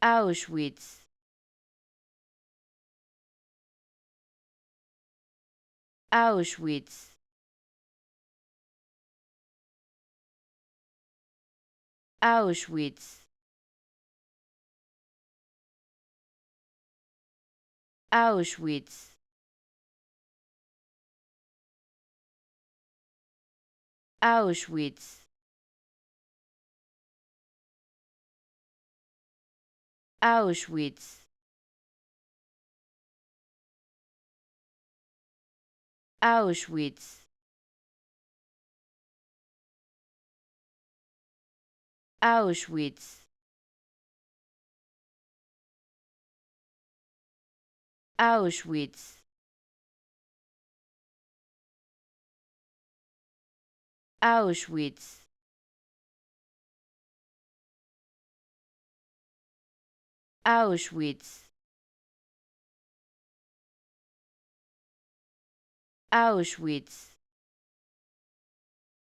Auschwitz, Auschwitz, Auschwitz, Auschwitz, Auschwitz, Auschwitz, Auschwitz, Auschwitz, Auschwitz, Auschwitz, Auschwitz, Auschwitz,